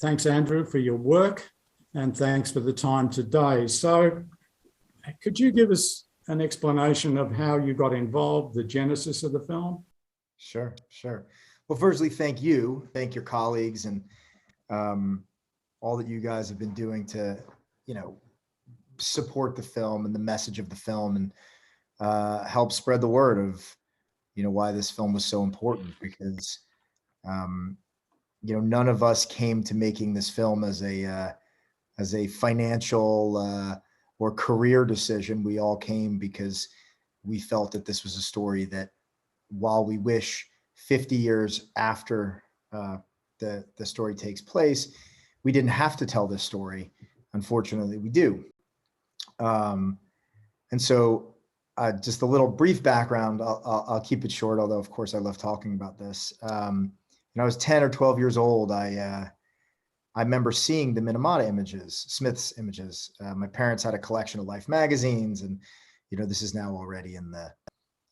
Thanks, Andrew, for your work, and thanks for the time today. So could you give us an explanation of how you got involved, the genesis of the film? Sure. Well, firstly, thank you. Thank your colleagues and all that you guys have been doing to, support the film and the message of the film and help spread the word of, why this film was so important, because, none of us came to making this film as a financial or career decision. We all came because we felt that this was a story that, while we wish 50 years after the story takes place, we didn't have to tell this story. Unfortunately, we do. And so just a little brief background, I'll keep it short, although of course I love talking about this. When I was 10 or 12 years old, I remember seeing the Minamata images, Smith's images. My parents had a collection of Life magazines, and this is now already in the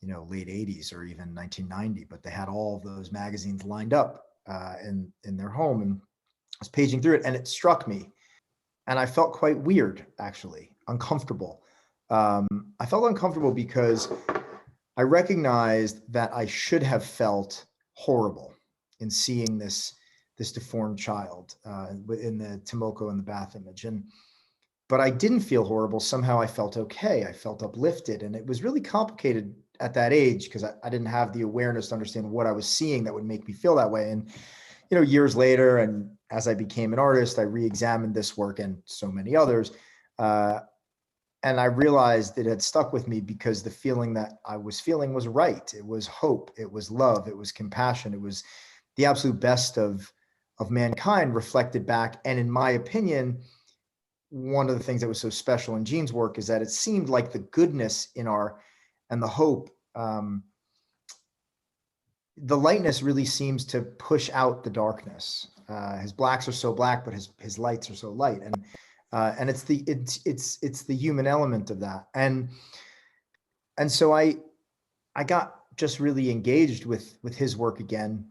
late 80s or even 1990, but they had all of those magazines lined up in their home, and I was paging through it, and it struck me, and I felt quite weird, actually, uncomfortable. I felt uncomfortable because I recognized that I should have felt horrible in seeing this deformed child in the Tomoko in the bath image, but I didn't feel horrible. Somehow I felt okay. I felt uplifted, and it was really complicated at that age because I didn't have the awareness to understand what I was seeing that would make me feel that way. And years later, and as I became an artist, I re-examined this work and so many others, and I realized it had stuck with me because the feeling that I was feeling was right. It was hope. It was love. It was compassion. It was the absolute best of mankind reflected back. And in my opinion, one of the things that was so special in Gene's work is that it seemed like the goodness and the hope, the lightness really seems to push out the darkness. His blacks are so black, but his lights are so light, and it's the human element of that. And so I got just really engaged with his work again,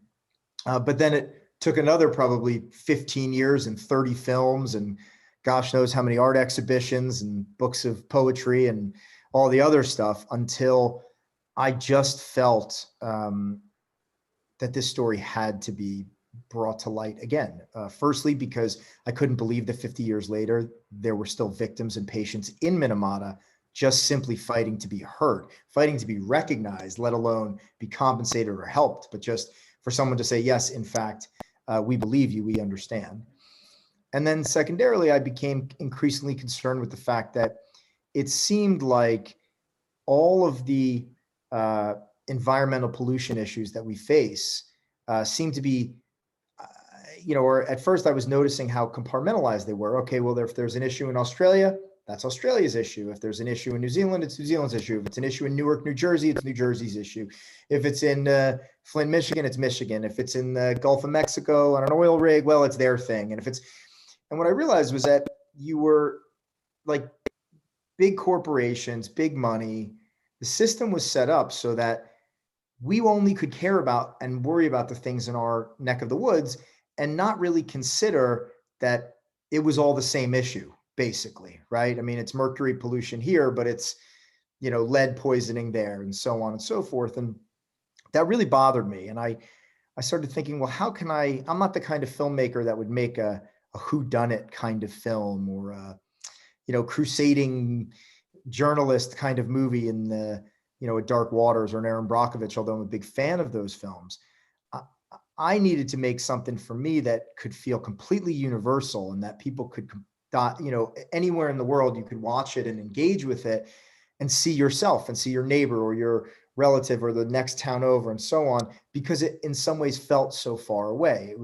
but then it took another probably 15 years and 30 films and gosh knows how many art exhibitions and books of poetry and all the other stuff until I just felt that this story had to be brought to light again. Firstly, because I couldn't believe that 50 years later, there were still victims and patients in Minamata just simply fighting to be heard, fighting to be recognized, let alone be compensated or helped, but just for someone to say, yes, in fact, we believe you, we understand. And then secondarily, I became increasingly concerned with the fact that it seemed like all of the environmental pollution issues that we face seem to be, or at first I was noticing how compartmentalized they were. Okay, well, if there's an issue in Australia, that's Australia's issue. If there's an issue in New Zealand, it's New Zealand's issue. If it's an issue in Newark, New Jersey, it's New Jersey's issue. If it's in Flint, Michigan, it's Michigan. If it's in the Gulf of Mexico on an oil rig, well, it's their thing. And what I realized was that you were like big corporations, big money. The system was set up so that we only could care about and worry about the things in our neck of the woods and not really consider that it was all the same issue, basically, right? I mean, it's mercury pollution here, but it's, lead poisoning there and so on and so forth. And that really bothered me. And I started thinking, well, how can I'm not the kind of filmmaker that would make a whodunit kind of film or a, crusading journalist kind of movie in the, a Dark Waters or an Aaron Brockovich, although I'm a big fan of those films. I needed to make something for me that could feel completely universal and that people could, anywhere in the world, you could watch it and engage with it and see yourself and see your neighbor or your relative or the next town over and so on, because it in some ways felt so far away.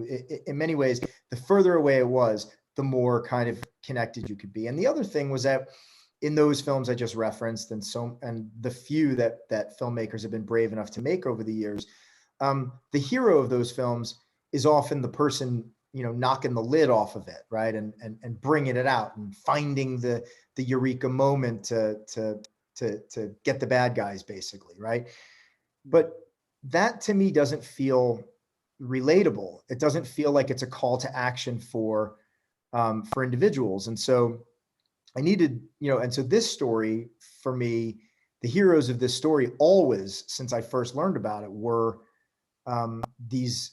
In many ways, the further away it was, the more kind of connected you could be. And the other thing was that in those films I just referenced, and the few that filmmakers have been brave enough to make over the years, the hero of those films is often the person, knocking the lid off of it, right, and bringing it out and finding the eureka moment to get the bad guys, basically, right? But that to me doesn't feel relatable. It doesn't feel like it's a call to action for individuals. And so I needed, and so this story for me, the heroes of this story always, since I first learned about it, were these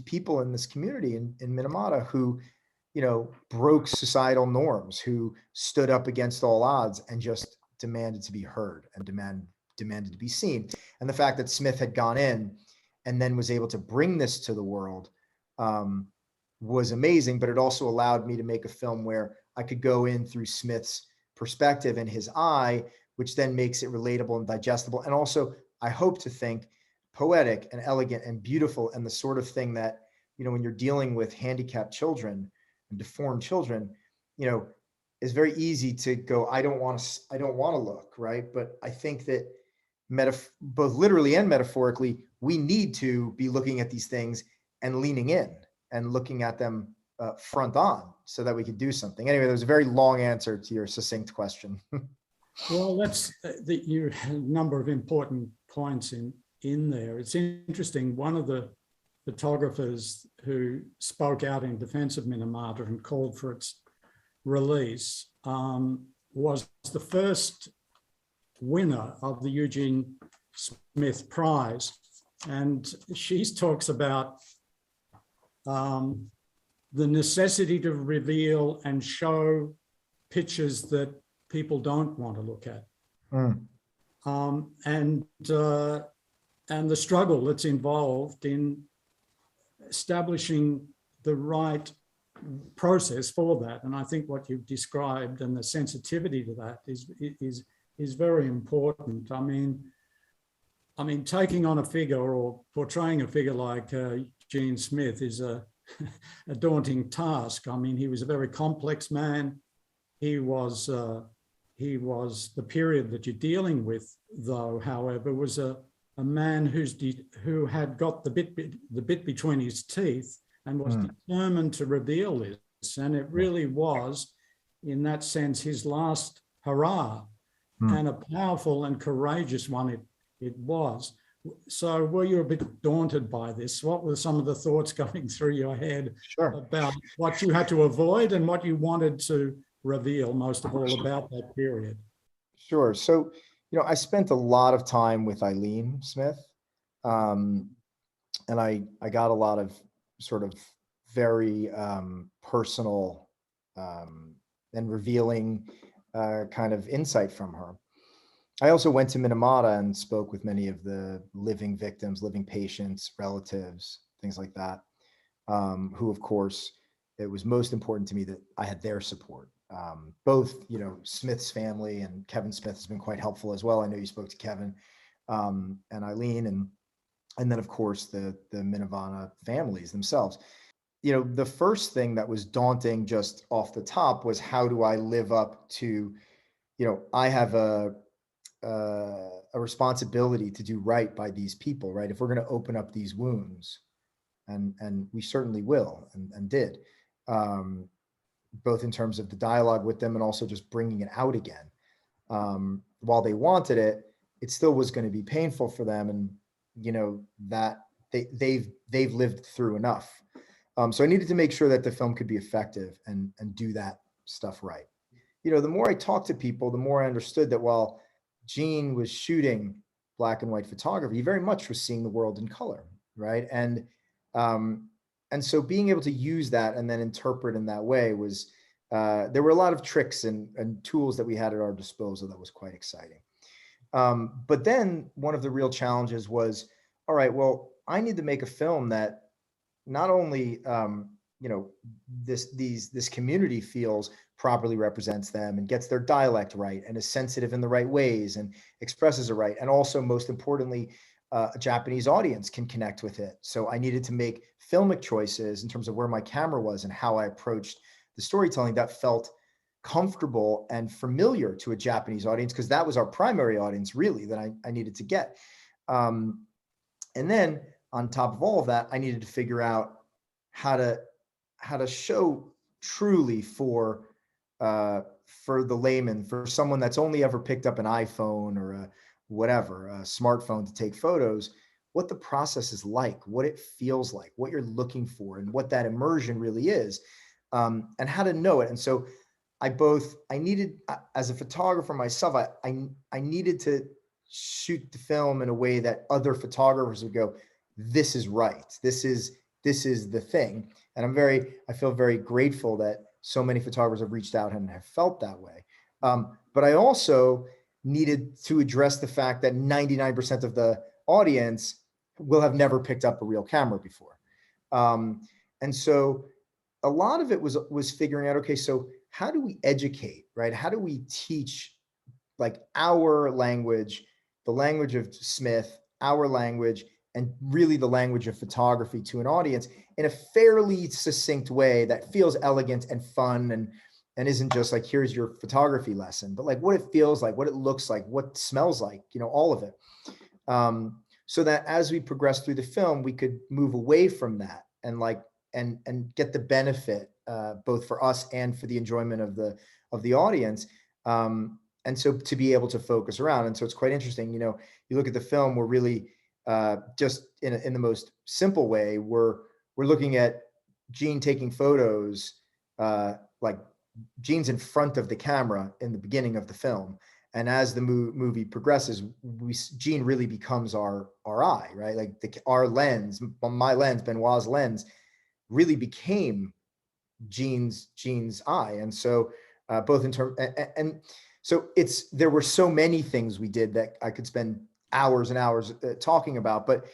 people in this community in Minamata who, broke societal norms, who stood up against all odds and just demanded to be heard and demanded to be seen. And the fact that Smith had gone in and then was able to bring this to the world was amazing, but it also allowed me to make a film where I could go in through Smith's perspective and his eye, which then makes it relatable and digestible. And also, I hope to think poetic and elegant and beautiful, and the sort of thing that, when you're dealing with handicapped children and deformed children, it's very easy to go, I don't want to look, right? But I think that both literally and metaphorically, we need to be looking at these things and leaning in and looking at them front on so that we could do something. Anyway, there's a very long answer to your succinct question. Well, that's you had a number of important points in there. It's interesting. One of the photographers who spoke out in defense of Minamata and called for its release was the first winner of the Eugene Smith Prize. And she talks about the necessity to reveal and show pictures that people don't want to look at. And the struggle that's involved in establishing the right process for that. And I think what you've described and the sensitivity to that is very important. I mean, taking on a figure or portraying a figure like Eugene Smith is a daunting task. I mean, he was a very complex man. He was the period that you're dealing with, though, however, was a man who had got the bit between his teeth and was determined to reveal this. And it really was, in that sense, his last hurrah, and a powerful and courageous one it was. So were you a bit daunted by this? What were some of the thoughts going through your head about what you had to avoid and what you wanted to reveal most of all about that period? Sure. So, I spent a lot of time with Eileen Smith, and I got a lot of sort of very personal and revealing kind of insight from her. I also went to Minamata and spoke with many of the living victims, living patients, relatives, things like that, who, of course, it was most important to me that I had their support. Both, Smith's family, and Kevin Smith has been quite helpful as well. I know you spoke to Kevin and Eileen, and then, of course, the Minamata families themselves. The first thing that was daunting just off the top was, how do I live up to, I have a responsibility to do right by these people, right? If we're going to open up these wounds, and we certainly will, and did, both in terms of the dialogue with them and also just bringing it out again. While they wanted it, it still was going to be painful for them, and that they've lived through enough. So I needed to make sure that the film could be effective and do that stuff right. The more I talked to people, the more I understood that while Gene was shooting black and white photography, he very much was seeing the world in color, right? And so being able to use that and then interpret in that way was, there were a lot of tricks and tools that we had at our disposal that was quite exciting. But then one of the real challenges was, all right, well, I need to make a film that not only, this community feels properly represents them and gets their dialect right and is sensitive in the right ways and expresses it right. And also, most importantly, a Japanese audience can connect with it. So I needed to make filmic choices in terms of where my camera was and how I approached the storytelling that felt comfortable and familiar to a Japanese audience, because that was our primary audience, really, that I needed to get. And then on top of all of that, I needed to figure out how to show truly for the layman, for someone that's only ever picked up an iPhone or a smartphone to take photos. what the process is like, what it feels like, what you're looking for, and what that immersion really is, and how to know it. And so I needed, as a photographer myself, I needed to shoot the film in a way that other photographers would go, this is right. This is the thing. And I feel very grateful that so many photographers have reached out and have felt that way. But I also needed to address the fact that 99% of the audience will have never picked up a real camera before. And so a lot of it was figuring out, okay, so how do we educate, right? How do we teach like our language, the language of Smith, our language, and really the language of photography to an audience in a fairly succinct way that feels elegant and fun, and isn't just like, here's your photography lesson, but like what it feels like, what it looks like, what it smells like, all of it. So that as we progress through the film, we could move away from that and get the benefit, both for us and for the enjoyment of the audience. And so to be able to focus around. And so it's quite interesting, you look at the film, we're really just in the most simple way, we're looking at Gene taking photos, like Gene's in front of the camera in the beginning of the film. And as the movie progresses, Gene really becomes our eye, right? Like our lens, my lens, Benoit's lens, really became Gene's eye. And so both in terms, and so there were so many things we did that I could spend hours and hours talking about, but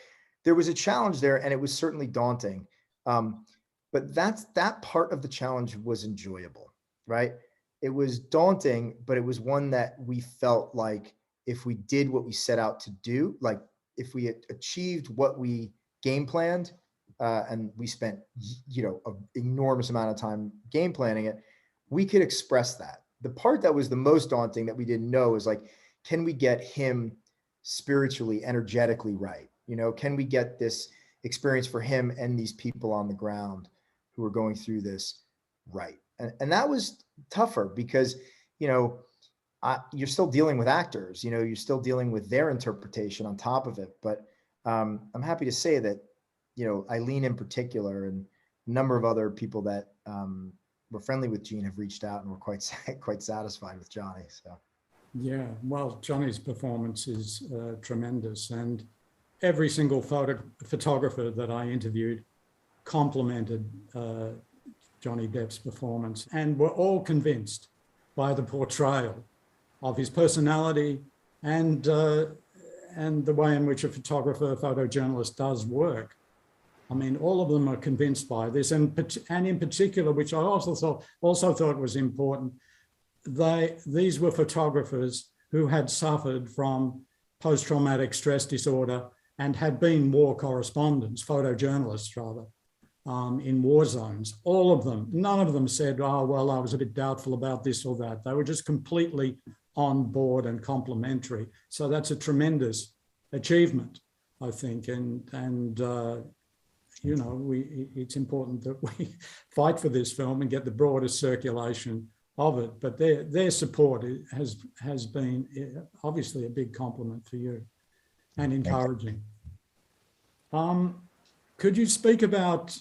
there was a challenge there, and it was certainly daunting. But that part of the challenge was enjoyable, right? It was daunting, but it was one that we felt like if we did what we set out to do, like if we achieved what we game planned, and we spent, an enormous amount of time game planning it, we could express that. The part that was the most daunting that we didn't know is like, can we get him spiritually, energetically right? Can we get this experience for him and these people on the ground who are going through this right? And that was tougher because, you're still dealing with actors, you're still dealing with their interpretation on top of it. But I'm happy to say that, Eileen in particular and a number of other people that were friendly with Gene have reached out and were quite satisfied with Johnny. So. Yeah, well, Johnny's performance is tremendous, and every single photographer that I interviewed complimented Johnny Depp's performance, and were all convinced by the portrayal of his personality and the way in which a photographer, photojournalist does work. I mean, all of them are convinced by this, and in particular, which I also thought was important, these were photographers who had suffered from post-traumatic stress disorder and had been war correspondents, photojournalists rather, in war zones. All of them, none of them said, oh, well, I was a bit doubtful about this or that. They were just completely on board and complimentary. So that's a tremendous achievement, I think. And it's important that we fight for this film and get the broadest circulation of it. But their support has been obviously a big compliment for you and encouraging. Could you speak about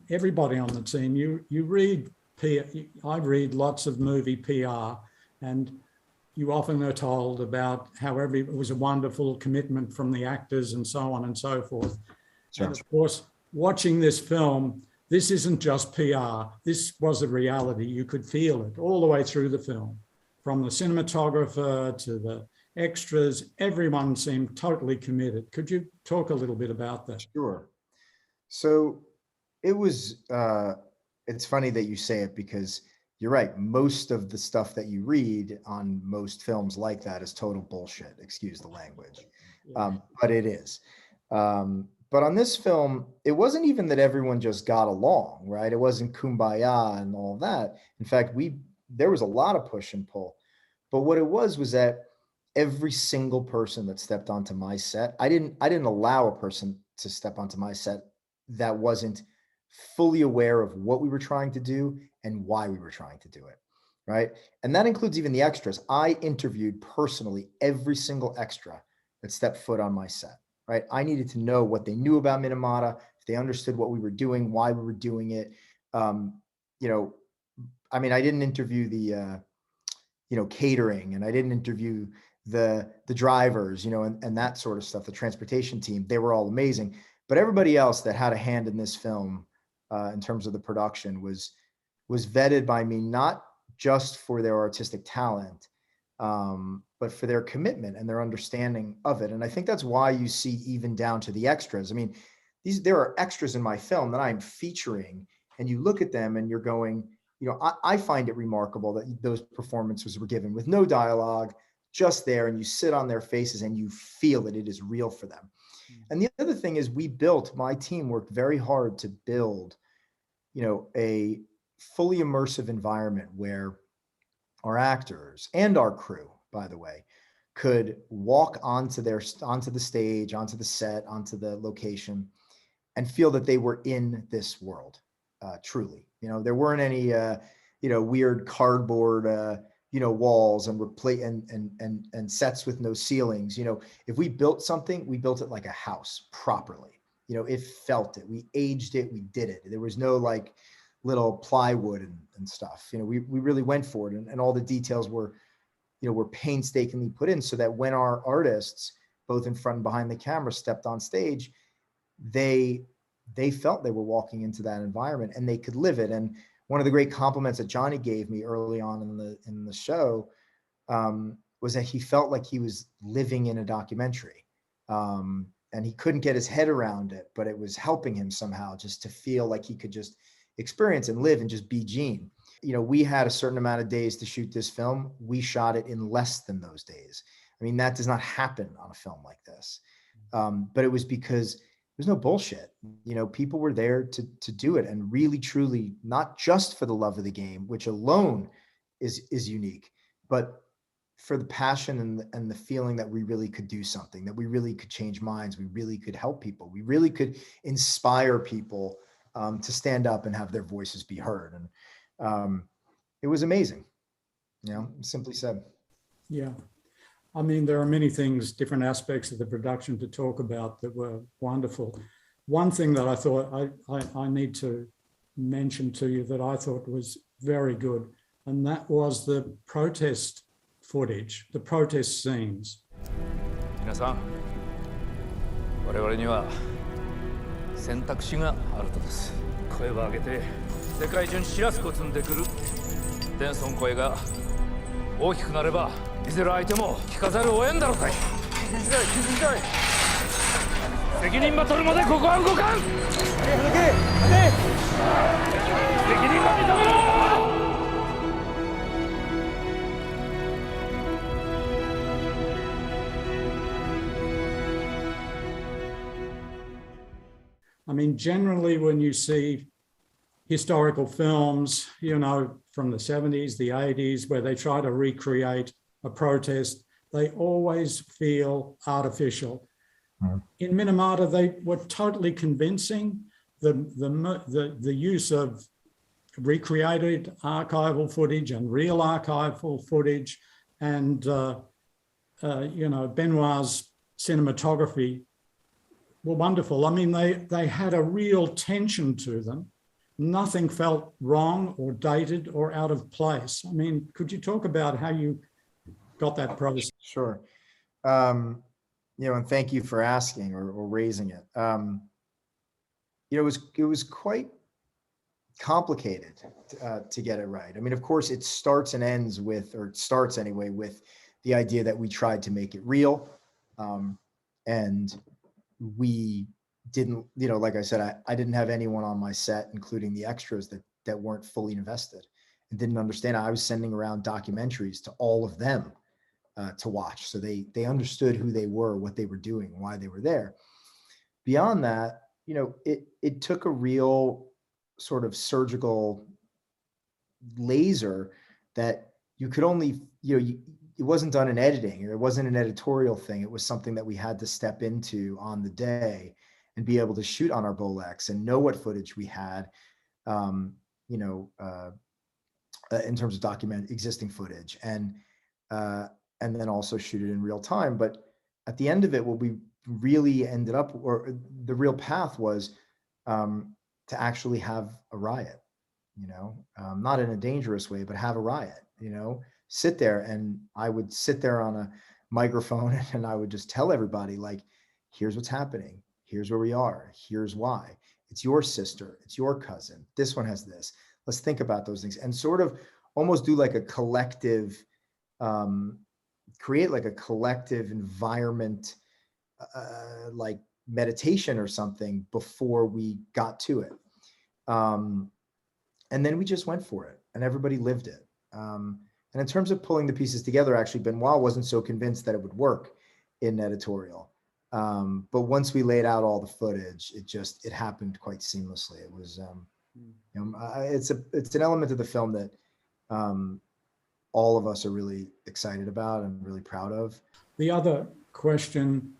everybody on the team? You read I read lots of movie PR, and you often are told about how it was a wonderful commitment from the actors and so on and so forth. Sure. And of course, watching this film, this isn't just PR. This was a reality. You could feel it all the way through the film, from the cinematographer to the extras. Everyone seemed totally committed. Could you talk a little bit about that? Sure. So it was, it's funny that you say it, because you're right. Most of the stuff that you read on most films like that is total bullshit. Excuse the language. Yeah. But it is. But on this film, it wasn't even that everyone just got along, right? It wasn't kumbaya and all of that. In fact, there was a lot of push and pull. But what it was that every single person that stepped onto my set, I didn't allow a person to step onto my set that wasn't fully aware of what we were trying to do and why we were trying to do it. right? And that includes even the extras. I interviewed personally every single extra that stepped foot on my set, right? I needed to know what they knew about Minamata, if they understood what we were doing, why we were doing it. You know, I mean, I didn't interview the, you know, catering, and I didn't interview the drivers, you know, and that sort of stuff, the transportation team. They were all amazing. But everybody else that had a hand in this film, in terms of the production, was vetted by me, not just for their artistic talent, but for their commitment and their understanding of it. And I think that's why you see, even down to the extras. I mean, there are extras in my film that I'm featuring, and you look at them and you're going, you know, I find it remarkable that those performances were given with no dialogue, just there, and you sit on their faces and you feel that it is real for them. And the other thing is, my team worked very hard to build, you know, a fully immersive environment where our actors and our crew, by the way, could walk onto the stage, onto the set, onto the location, and feel that they were in this world, truly. You know, there weren't any, you know, weird cardboard, you know, walls and sets with no ceilings. You know, if we built something, we built it like a house properly. You know, it felt it. We aged it. We did it. There was no like little plywood and stuff. You know, we really went for it, and all the details were, you know, were painstakingly put in, so that when our artists, both in front and behind the camera, stepped on stage, they felt they were walking into that environment and they could live it. And one of the great compliments that Johnny gave me early on in the show, was that he felt like he was living in a documentary, and he couldn't get his head around it, but it was helping him somehow just to feel like he could just experience and live and just be Gene. You know, we had a certain amount of days to shoot this film. We shot it in less than those days. I mean, that does not happen on a film like this. But it was because there's no bullshit. You know, people were there to do it, and really, truly, not just for the love of the game, which alone is unique, but for the passion and the feeling that we really could do something, that we really could change minds, we really could help people, we really could inspire people, to stand up and have their voices be heard. And it was amazing, you know, simply said. Yeah. I mean, there are many things, different aspects of the production to talk about that were wonderful. One thing that I thought I need to mention to you that I thought was very good, and that was the protest footage, the protest scenes. 皆さん、我々には選択肢があるとです。声を上げて世界中に知らすことのできる伝尊声が大きくなれば、見せる相手も聞かざるを得んだろうかい。気づきたい、気づきたい。責任ば取るまでここは動かん。責任ば認めろ。I mean, generally when you see historical films, you know, from the 70s, the 80s, where they try to recreate a protest, they always feel artificial. In Minamata, they were totally convincing. The use of recreated archival footage and real archival footage, and you know, Benoit's cinematography were wonderful. I mean, they had a real tension to them. Nothing felt wrong or dated or out of place. I mean, could you talk about how you got that process? Sure. You know, and thank you for asking or raising it. You know, it was quite complicated to get it right. I mean, of course, it starts and ends with, or it starts anyway, with the idea that we tried to make it real. And we didn't, you know, like I said, I didn't have anyone on my set, including the extras, that weren't fully invested and didn't understand. I was sending around documentaries to all of them to watch, so they understood who they were, what they were doing, why they were there. Beyond that, you know, it took a real sort of surgical laser that you could only, you know, it wasn't done in editing, or it wasn't an editorial thing. It was something that we had to step into on the day and be able to shoot on our Bolex and know what footage we had, you know, in terms of document existing footage, and then also shoot it in real time. But at the end of it, what we really ended up, or the real path was to actually have a riot, not in a dangerous way, but have a riot, sit there. And I would sit there on a microphone and I would just tell everybody, like, here's what's happening. Here's where we are. Here's why. It's your sister. It's your cousin. This one has this. Let's think about those things, and sort of almost do like a collective, create like a collective environment, like meditation or something before we got to it. And then we just went for it and everybody lived it. And in terms of pulling the pieces together, actually, Benoit wasn't so convinced that it would work in editorial. But once we laid out all the footage, it happened quite seamlessly. It was, it's an element of the film that all of us are really excited about and really proud of. The other question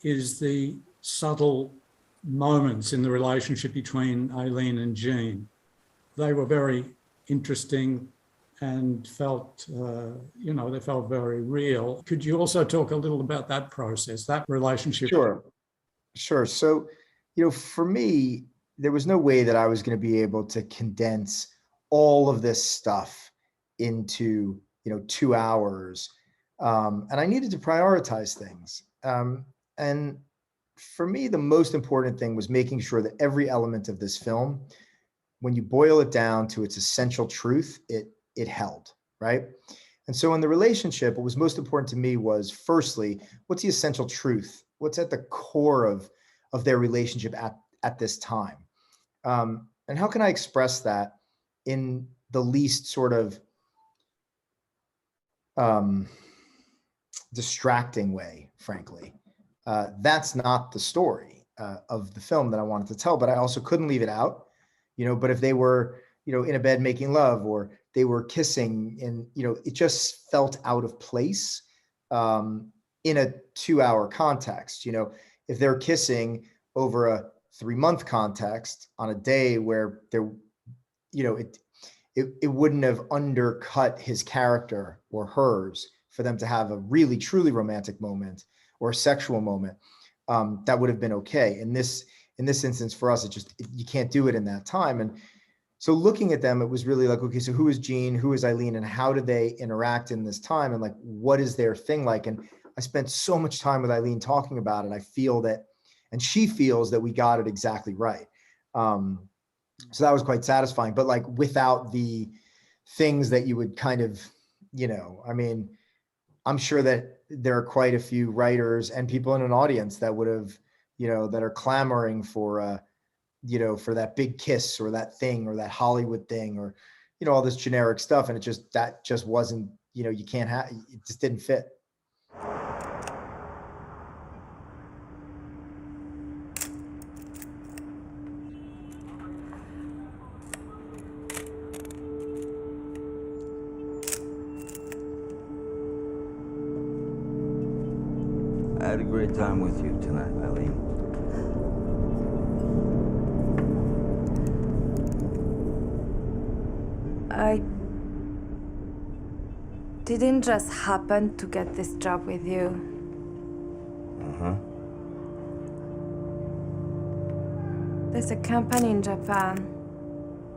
is the subtle moments in the relationship between Aileen and Gene. They were very interesting and felt, they felt very real. Could you also talk a little about that process, that relationship? Sure. So, for me, there was no way that I was going to be able to condense all of this stuff into, 2 hours. And I needed to prioritize things. And for me, the most important thing was making sure that every element of this film, when you boil it down to its essential truth, it held, right? And so in the relationship, what was most important to me was, firstly, what's the essential truth? What's at the core of their relationship at this time? And how can I express that in the least sort of distracting way, frankly? That's not the story of the film that I wanted to tell, but I also couldn't leave it out, but if they were, in a bed making love, or they were kissing, and, it just felt out of place in a 2-hour context. If they're kissing over a 3-month context on a day where there, it wouldn't have undercut his character or hers for them to have a really, truly romantic moment or a sexual moment, that would have been okay. In this instance, for us, you can't do it in that time. And so looking at them, it was really like, okay, so who is Gene, who is Aileen, and how do they interact in this time? And like, what is their thing like? And I spent so much time with Aileen talking about it. I feel that, and she feels that we got it exactly right. So that was quite satisfying, but like without the things that you would kind of, I'm sure that there are quite a few writers and people in an audience that would have, that are clamoring for, for that big kiss or that thing or that Hollywood thing or, all this generic stuff. And that just wasn't, you can't have, it just didn't fit. I had a great time with you tonight, Aileen. I didn't just happen to get this job with you. Uh-huh. There's a company in Japan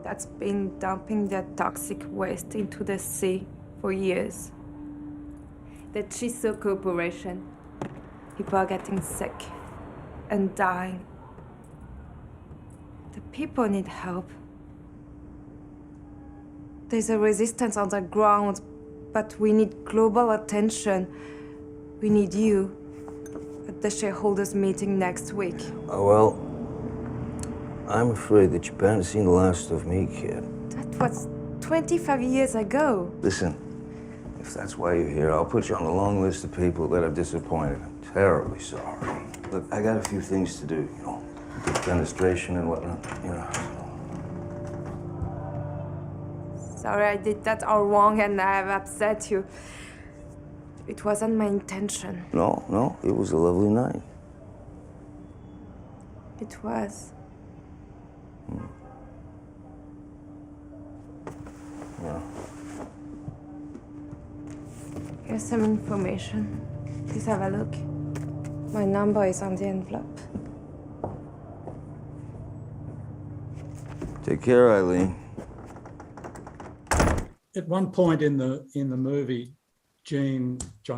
that's been dumping their toxic waste into the sea for years. The Chiso Corporation. People are getting sick and dying. The people need help. There's a resistance on the ground, but we need global attention. We need you at the shareholders meeting next week. Oh, well, I'm afraid that Japan has seen the last of me, kid. That was 25 years ago. Listen, if that's why you're here, I'll put you on a long list of people that I've disappointed. I'm terribly sorry. Look, I got a few things to do, defenestration and whatnot, Sorry, I did that all wrong and I've upset you. It wasn't my intention. No, it was a lovely night. It was. Yeah. Here's some information. Please have a look. My number is on the envelope. Take care, Eileen. At one point in the movie, Johnny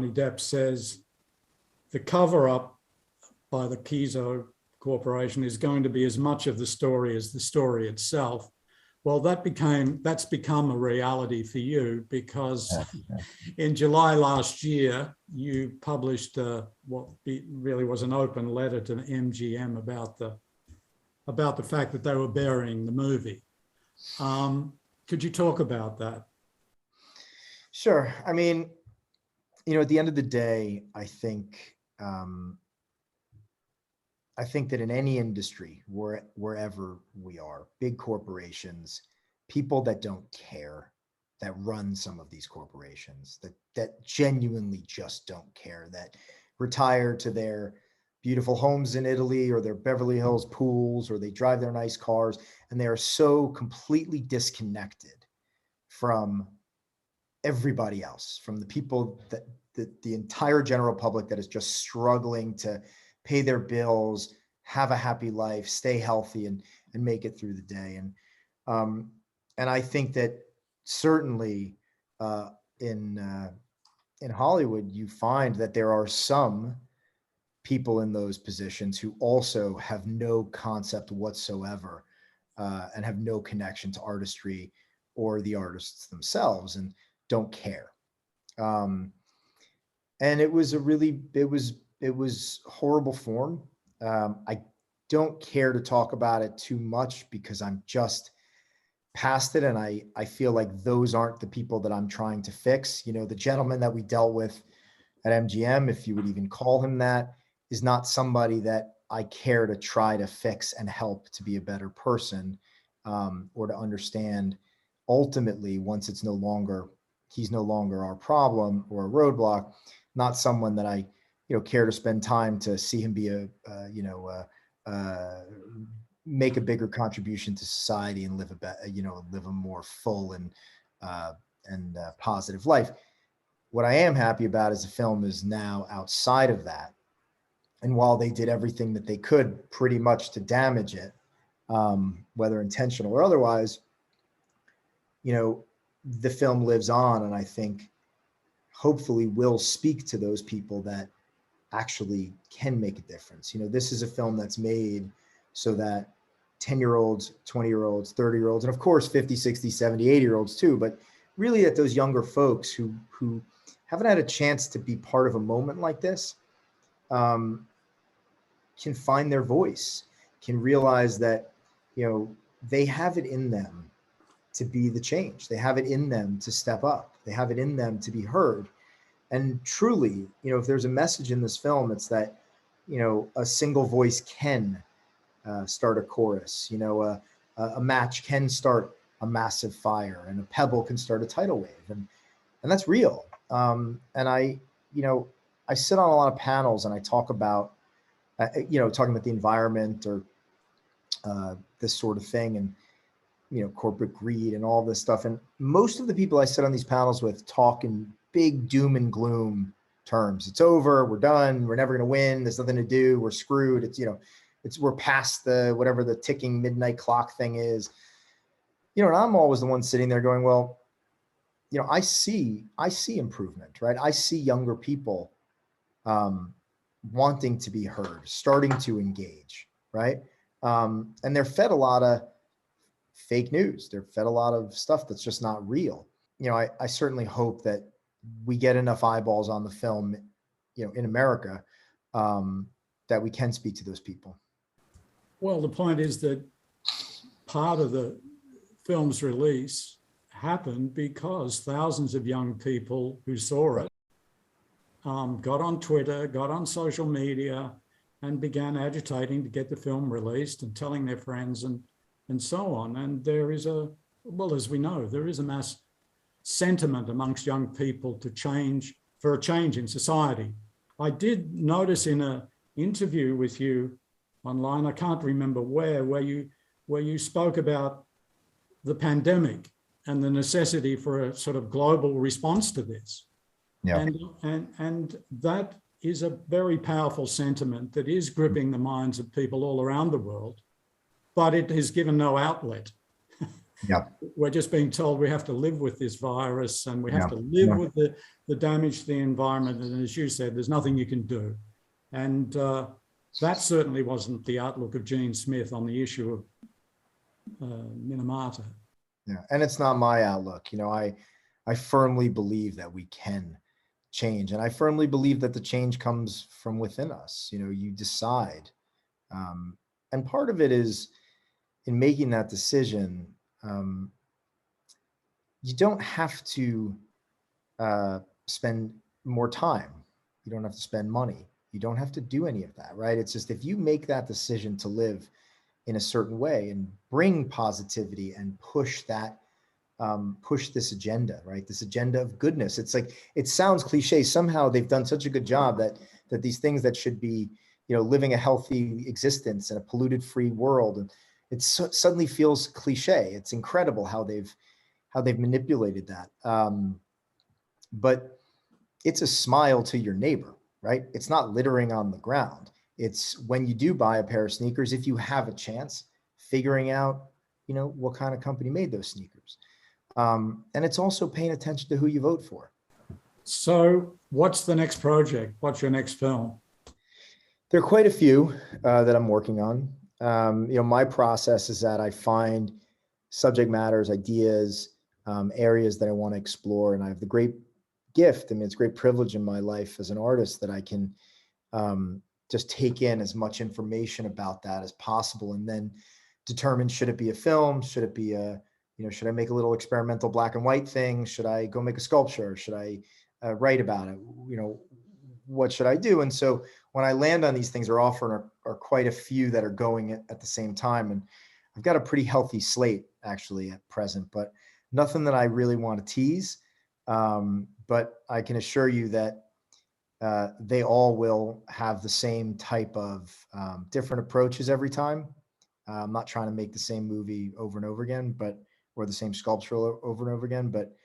Depp says the cover-up by the Kizo Corporation is going to be as much of the story as the story itself. Well, that's become a reality for you, because in July last year, you published what really was an open letter to MGM about the fact that they were burying the movie. Could you talk about that? Sure. I mean, at the end of the day, I think that in any industry, wherever we are, big corporations, people that don't care, that run some of these corporations, that genuinely just don't care, that retire to their beautiful homes in Italy or their Beverly Hills pools, or they drive their nice cars, and they are so completely disconnected from everybody else, from the people that the entire general public that is just struggling to pay their bills, have a happy life, stay healthy, and make it through the day. And I think that certainly in Hollywood, you find that there are some people in those positions who also have no concept whatsoever and have no connection to artistry or the artists themselves, and don't care. And it was it was horrible form. I don't care to talk about it too much because I'm just past it. And I feel like those aren't the people that I'm trying to fix. The gentleman that we dealt with at MGM, if you would even call him that, is not somebody that I care to try to fix and help to be a better person, or to understand ultimately, once he's no longer our problem or a roadblock, not someone that I care to spend time to see him be make a bigger contribution to society and live a more full and positive life. What I am happy about is the film is now outside of that. And while they did everything that they could pretty much to damage it, whether intentional or otherwise, the film lives on, and I think hopefully will speak to those people that actually can make a difference. This is a film that's made so that 10-year-olds, 20-year-olds, 30-year-olds, and of course 50, 60, 70, 80-year-olds too, but really that those younger folks who haven't had a chance to be part of a moment like this can find their voice, can realize that they have it in them to be the change. They have it in them to step up. They have it in them to be heard. And truly, if there's a message in this film, it's that, a single voice can start a chorus. A match can start a massive fire, and a pebble can start a tidal wave. And that's real. And I sit on a lot of panels and I talk about, talking about the environment or this sort of thing, and corporate greed and all this stuff. And most of the people I sit on these panels with talk in big doom and gloom terms. It's over, we're done, we're never going to win, there's nothing to do, we're screwed. We're past whatever the ticking midnight clock thing is. And I'm always the one sitting there going, well, I see improvement, right? I see younger people wanting to be heard, starting to engage, right? And they're fed a lot of fake news. They're fed a lot of stuff that's just not real. I certainly hope that we get enough eyeballs on the film, in America, that we can speak to those people. Well, the point is that part of the film's release happened because thousands of young people who saw it got on Twitter, got on social media, and began agitating to get the film released and telling their friends and so on. And there is as we know, there is a mass sentiment amongst young people for a change in society. I did notice in an interview with you online, I can't remember where you spoke about the pandemic and the necessity for a sort of global response to this. Yeah. And that is a very powerful sentiment that is gripping the minds of people all around the world, but it has given no outlet. Yeah. We're just being told we have to live with this virus and we have Yeah. to live Yeah. with the damage to the environment. And as you said, there's nothing you can do. And that certainly wasn't the outlook of Eugene Smith on the issue of Minamata. Yeah. And it's not my outlook. You know, I firmly believe that we can change. And I firmly believe that the change comes from within us. You know, you decide. And part of it is in making that decision, you don't have to spend more time. You don't have to spend money. You don't have to do any of that, right? It's just if you make that decision to live in a certain way and bring positivity and push that, push this agenda, right? This agenda of goodness. It's like, it sounds cliche. Somehow they've done such a good job that these things that should be, you know, living a healthy existence in a polluted free world, and it suddenly feels cliche. It's incredible how they've manipulated that. But it's a smile to your neighbor, right? It's not littering on the ground. It's when you do buy a pair of sneakers, if you have a chance, figuring out, you know, what kind of company made those sneakers. And it's also paying attention to who you vote for. So what's the next project? What's your next film? There are quite a few that I'm working on. You know, my process is that I find subject matters, ideas, areas that I want to explore. And I have the great gift, I mean, it's a great privilege in my life as an artist that I can just take in as much information about that as possible and then determine, should it be a film? Should it be a, you know, should I make a little experimental black and white thing? Should I go make a sculpture? Should I write about it? You know, what should I do? And so when I land on these things, there often are quite a few that are going at the same time. And I've got a pretty healthy slate actually at present, but nothing that I really want to tease. But I can assure you that they all will have the same type of different approaches every time. I'm not trying to make the same movie over and over again, or the same sculpture over and over again, but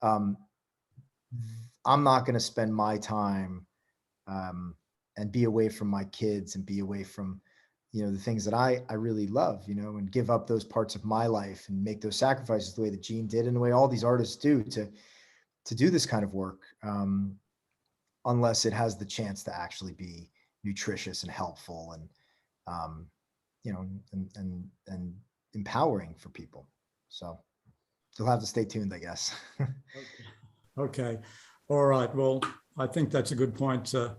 I'm not going to spend my time and be away from my kids and be away from, you know, the things that I really love, you know, and give up those parts of my life and make those sacrifices the way that Gene did and the way all these artists do to do this kind of work, unless it has the chance to actually be nutritious and helpful and, you know, and empowering for people. So you'll have to stay tuned, I guess. Okay. All right. Well, I think that's a good point to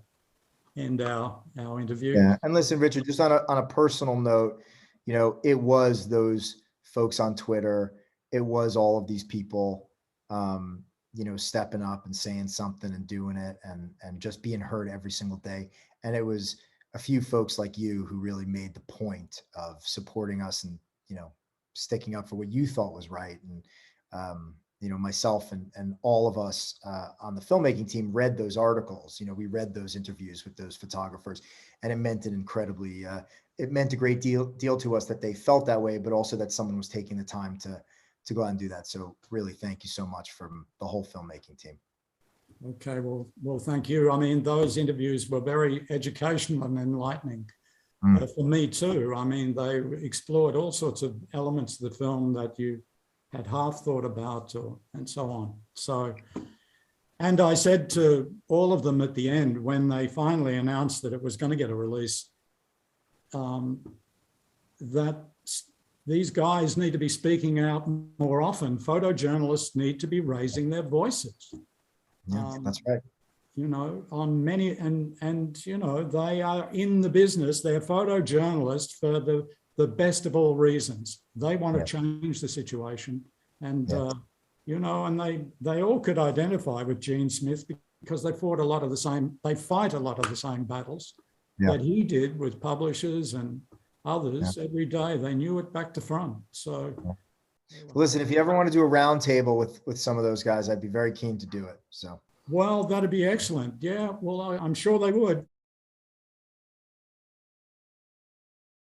end our interview. Yeah. And listen, Richard, just on a personal note, you know, it was those folks on Twitter, it was all of these people, you know, stepping up and saying something and doing it and just being heard every single day. And it was a few folks like you who really made the point of supporting us and, you know, sticking up for what you thought was right. And, you know, myself and all of us on the filmmaking team read those articles. You know, we read those interviews with those photographers, and it meant an incredibly, it meant a great deal to us that they felt that way, but also that someone was taking the time to go out and do that. So really, thank you so much from the whole filmmaking team. Okay, well, thank you. I mean, those interviews were very educational and enlightening for me too. I mean, they explored all sorts of elements of the film that you had half thought about and so on. So, and I said to all of them at the end, when they finally announced that it was going to get a release, that these guys need to be speaking out more often. Photojournalists need to be raising their voices. Yeah, that's right. You know, on many, and you know, they are in the business, they're photojournalists for the best of all reasons. They want to change the situation. And, you know, and they all could identify with Gene Smith because they fight a lot of the same battles that he did with publishers and others every day. They knew it back to front. So listen, if you ever want to do a round table with some of those guys, I'd be very keen to do it. So, well, that'd be excellent. Yeah, well, I'm sure they would.